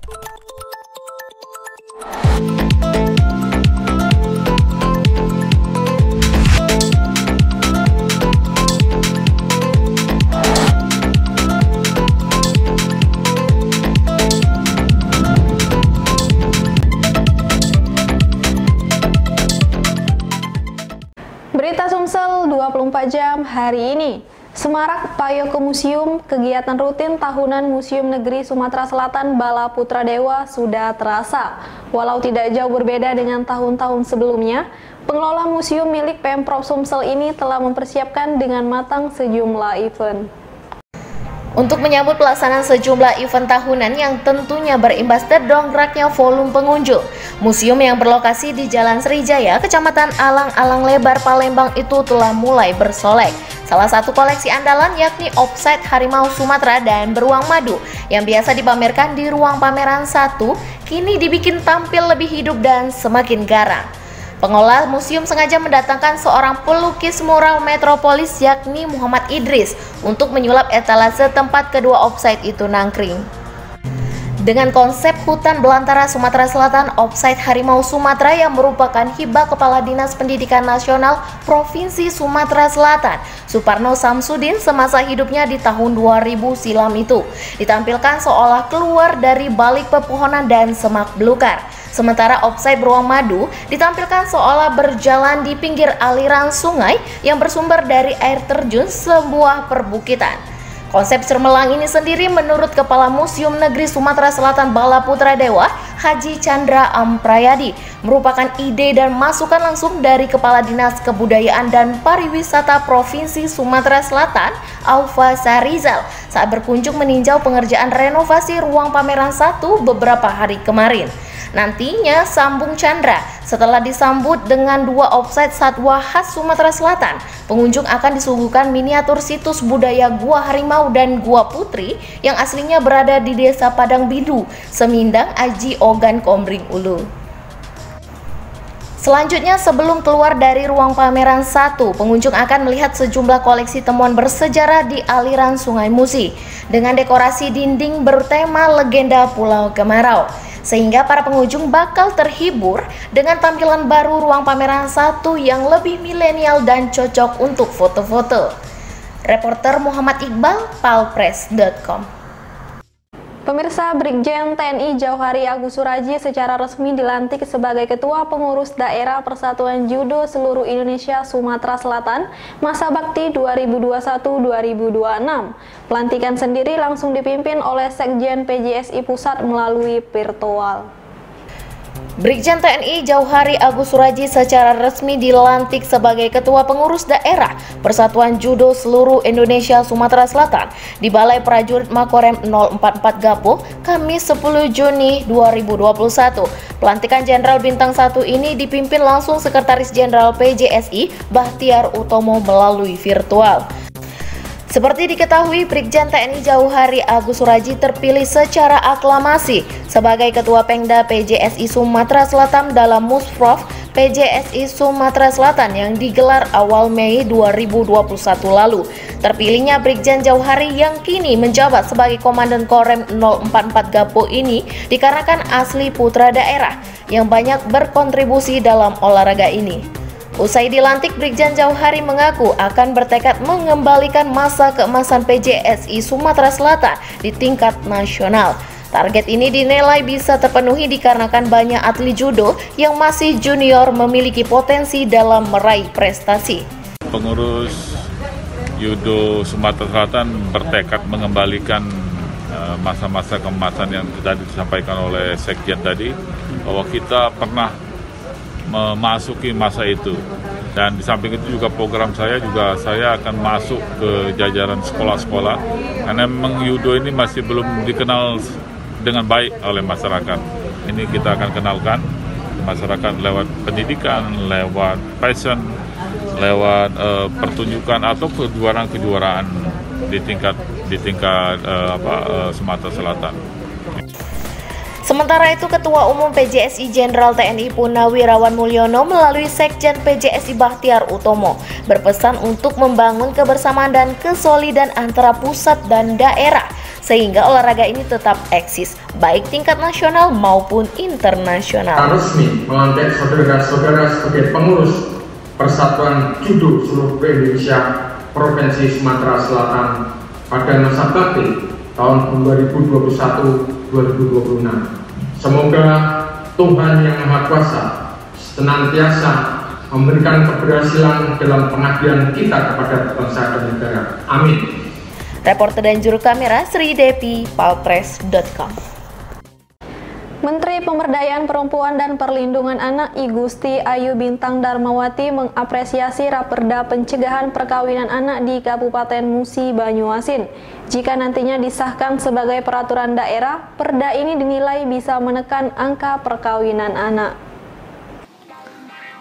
Berita Sumsel 24 jam hari ini. Semarak Payoko Museum, kegiatan rutin tahunan Museum Negeri Sumatera Selatan Bala Putra Dewa sudah terasa. Walau tidak jauh berbeda dengan tahun-tahun sebelumnya, pengelola museum milik Pemprov Sumsel ini telah mempersiapkan dengan matang sejumlah event. Untuk menyambut pelaksanaan sejumlah event tahunan yang tentunya berimbas terdongkraknya volume pengunjung, museum yang berlokasi di Jalan Sriwijaya, Kecamatan Alang-Alang Lebar, Palembang itu telah mulai bersolek. Salah satu koleksi andalan yakni Offside Harimau Sumatera dan Beruang Madu yang biasa dipamerkan di ruang pameran 1, kini dibikin tampil lebih hidup dan semakin garang. Pengelola museum sengaja mendatangkan seorang pelukis mural metropolis yakni Muhammad Idris untuk menyulap etalase tempat kedua offside itu nangkring. Dengan konsep hutan belantara Sumatera Selatan, Offside Harimau Sumatera yang merupakan hibah Kepala Dinas Pendidikan Nasional Provinsi Sumatera Selatan, Suparno Samsudin semasa hidupnya di tahun 2000 silam itu, ditampilkan seolah keluar dari balik pepohonan dan semak belukar. Sementara Offside Beruang Madu ditampilkan seolah berjalan di pinggir aliran sungai yang bersumber dari air terjun sebuah perbukitan. Konsep cermelang ini sendiri menurut Kepala Museum Negeri Sumatera Selatan Bala Putra Dewa, Haji Chandra Amprayadi, merupakan ide dan masukan langsung dari Kepala Dinas Kebudayaan dan Pariwisata Provinsi Sumatera Selatan, Aufa Sarizal, saat berkunjung meninjau pengerjaan renovasi ruang pameran 1 beberapa hari kemarin. Nantinya sambung Chandra, setelah disambut dengan 2 offside satwa khas Sumatera Selatan, pengunjung akan disuguhkan miniatur situs budaya Gua Harimau dan Gua Putri yang aslinya berada di Desa Padang Bidu, Semindang, Aji Ogan, Komering Ulu. Selanjutnya, sebelum keluar dari ruang pameran 1, pengunjung akan melihat sejumlah koleksi temuan bersejarah di aliran Sungai Musi dengan dekorasi dinding bertema legenda Pulau Kemarau, sehingga para pengunjung bakal terhibur dengan tampilan baru ruang pameran 1 yang lebih milenial dan cocok untuk foto-foto. Reporter Muhammad Iqbal, palpress.com. Pemirsa, Brigjen TNI Jauhari Agus Suraji secara resmi dilantik sebagai Ketua Pengurus Daerah Persatuan Judo Seluruh Indonesia Sumatera Selatan masa bakti 2021-2026. Pelantikan sendiri langsung dipimpin oleh Sekjen PJSI Pusat melalui virtual. Brigjen TNI Jauhari Agus Suraji secara resmi dilantik sebagai Ketua Pengurus Daerah Persatuan Judo Seluruh Indonesia Sumatera Selatan di Balai Prajurit Makorem 044 Gapo, Kamis 10 Juni 2021. Pelantikan Jenderal Bintang 1 ini dipimpin langsung Sekretaris Jenderal PJSI Bahtiar Utomo melalui virtual. Seperti diketahui, Brigjen TNI Jauhari Agus Suraji terpilih secara aklamasi sebagai Ketua Pengda PJSI Sumatera Selatan dalam Musprov PJSI Sumatera Selatan yang digelar awal Mei 2021 lalu. Terpilihnya Brigjen Jauhari yang kini menjabat sebagai Komandan Korem 044 Gapo ini dikarenakan asli putra daerah yang banyak berkontribusi dalam olahraga ini. Usai dilantik, Brigjen Jauhari mengaku akan bertekad mengembalikan masa keemasan PJSI Sumatera Selatan di tingkat nasional. Target ini dinilai bisa terpenuhi dikarenakan banyak atlet judo yang masih junior memiliki potensi dalam meraih prestasi. Pengurus Judo Sumatera Selatan bertekad mengembalikan masa-masa keemasan yang tadi disampaikan oleh Sekjen tadi, bahwa kita pernah memasuki masa itu, dan di samping itu juga program saya akan masuk ke jajaran sekolah-sekolah karena memang judo ini masih belum dikenal dengan baik oleh masyarakat. Ini kita akan kenalkan masyarakat lewat pendidikan, lewat passion, lewat pertunjukan atau kejuaraan-kejuaraan di tingkat Sumatera Selatan. Sementara itu, Ketua Umum PJSI Jenderal TNI Purnawirawan Mulyono melalui Sekjen PJSI Bahtiar Utomo berpesan untuk membangun kebersamaan dan kesolidan antara pusat dan daerah, sehingga olahraga ini tetap eksis, baik tingkat nasional maupun internasional. Resmi melantik saudara-saudara sebagai pengurus Persatuan Judo seluruh Indonesia Provinsi Sumatera Selatan pada masa bakti tahun 2021-2026. Semoga Tuhan Yang Maha Kuasa senantiasa memberikan keberhasilan dalam pengabdian kita kepada bangsa dan negara. Amin. Reporter dan juru kamera Sri Devi, palpres.com. Menteri Pemberdayaan Perempuan dan Perlindungan Anak I Gusti Ayu Bintang Darmawati mengapresiasi Raperda Pencegahan Perkawinan Anak di Kabupaten Musi Banyuasin. Jika nantinya disahkan sebagai peraturan daerah, perda ini dinilai bisa menekan angka perkawinan anak.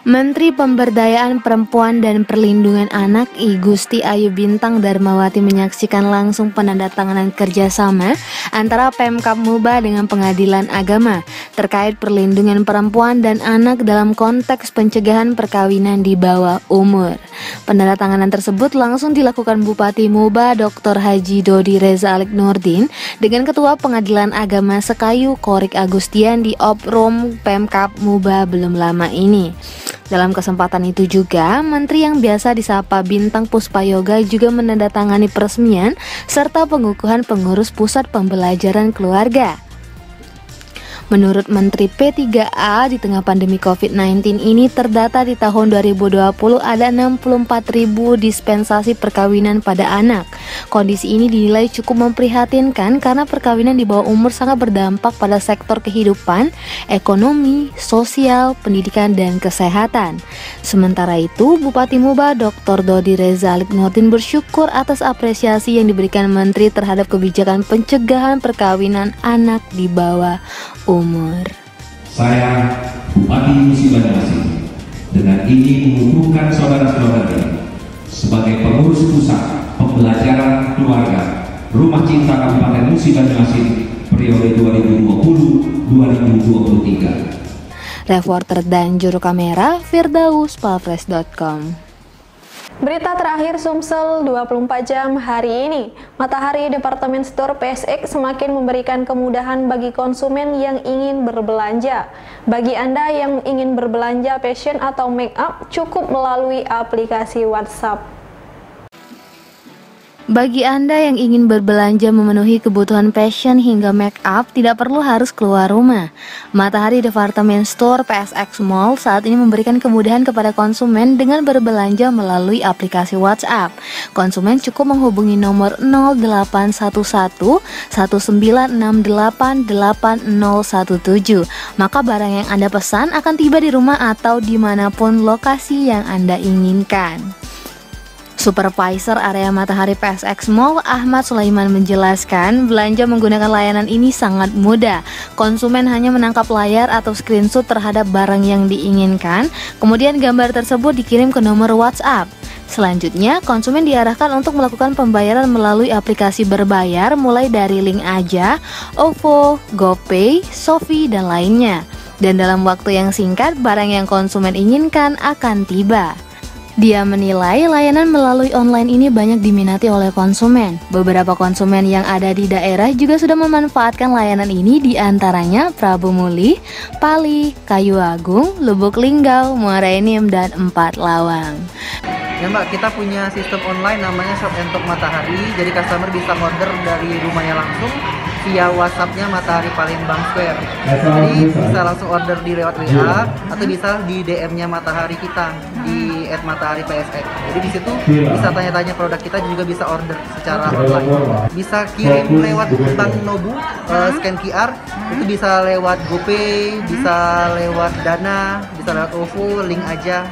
Menteri Pemberdayaan Perempuan dan Perlindungan Anak I Gusti Ayu Bintang Darmawati menyaksikan langsung penandatanganan kerjasama antara Pemkab Muba dengan Pengadilan Agama terkait perlindungan perempuan dan anak dalam konteks pencegahan perkawinan di bawah umur. Penandatanganan tersebut langsung dilakukan Bupati Muba Dr. Haji Dodi Reza Alik Nurdin dengan Ketua Pengadilan Agama Sekayu Korik Agustian di Oprom Pemkab Muba belum lama ini. Dalam kesempatan itu juga, Menteri yang biasa disapa Bintang Puspayoga juga menandatangani peresmian serta pengukuhan pengurus Pusat Pembelajaran Keluarga. Menurut Menteri P3A, di tengah pandemi COVID-19 ini terdata di tahun 2020 ada 64.000 dispensasi perkawinan pada anak. Kondisi ini dinilai cukup memprihatinkan karena perkawinan di bawah umur sangat berdampak pada sektor kehidupan, ekonomi, sosial, pendidikan, dan kesehatan. Sementara itu, Bupati Muba Dr. Dodi Reza Alik Nurdin bersyukur atas apresiasi yang diberikan Menteri terhadap kebijakan pencegahan perkawinan anak di bawah umur. Saya Bupati Musi Banyuasin dengan ini mengukuhkan saudara-saudara sebagai pengurus pusat pembelajaran keluarga Rumah Cinta Kabupaten Musi Banyuasin periode 2020-2023. Reporter dan juru kamera Firdaus, palpres.com. Berita terakhir Sumsel 24 jam hari ini. Matahari Departemen Store PSX semakin memberikan kemudahan bagi konsumen yang ingin berbelanja. Bagi Anda yang ingin berbelanja fashion atau make up, cukup melalui aplikasi WhatsApp. Bagi Anda yang ingin berbelanja memenuhi kebutuhan fashion hingga make up, tidak perlu harus keluar rumah. Matahari Department Store PSX Mall saat ini memberikan kemudahan kepada konsumen dengan berbelanja melalui aplikasi WhatsApp. Konsumen cukup menghubungi nomor 0811 1968 8017. Maka barang yang Anda pesan akan tiba di rumah atau dimanapun lokasi yang Anda inginkan. Supervisor area Matahari PSX Mall Ahmad Sulaiman menjelaskan, belanja menggunakan layanan ini sangat mudah. Konsumen hanya menangkap layar atau screenshot terhadap barang yang diinginkan, kemudian gambar tersebut dikirim ke nomor WhatsApp. Selanjutnya, konsumen diarahkan untuk melakukan pembayaran melalui aplikasi berbayar mulai dari Link Aja, OVO, GoPay, Shopee, dan lainnya. Dan dalam waktu yang singkat, barang yang konsumen inginkan akan tiba. Dia menilai layanan melalui online ini banyak diminati oleh konsumen. Beberapa konsumen yang ada di daerah juga sudah memanfaatkan layanan ini, diantaranya Prabu Muli, Pali, Kayu Agung, Lubuk Linggau, Muara Enim, dan Empat Lawang. Ya Mbak, kita punya sistem online namanya Shop and Talk Matahari. Jadi customer bisa order dari rumahnya langsung via WhatsApp-nya Matahari Palembang Square. Jadi bisa langsung order di lewat WA atau bisa di DM-nya Matahari kita di @matahari_psx. Jadi di situ bisa tanya-tanya produk kita, juga bisa order secara online. Bisa kirim lewat Bank Nobu, scan QR, itu bisa lewat GoPay, bisa lewat Dana, bisa lewat OVO, Link Aja.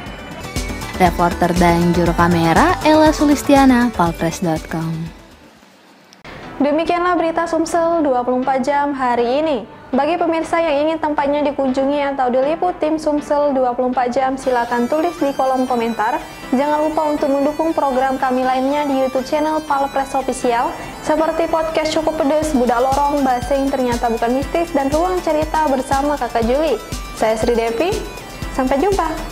Reporter dan juru kamera Ella Sulistiana, palpres.com. Demikianlah berita Sumsel 24 jam hari ini. Bagi pemirsa yang ingin tempatnya dikunjungi atau diliput tim Sumsel 24 jam, silakan tulis di kolom komentar. Jangan lupa untuk mendukung program kami lainnya di YouTube channel Palpres Official, seperti podcast Cukup Pedes, Budak Lorong, Basing Ternyata Bukan Mistis, dan Ruang Cerita bersama Kakak Juli. Saya Sri Devi, sampai jumpa.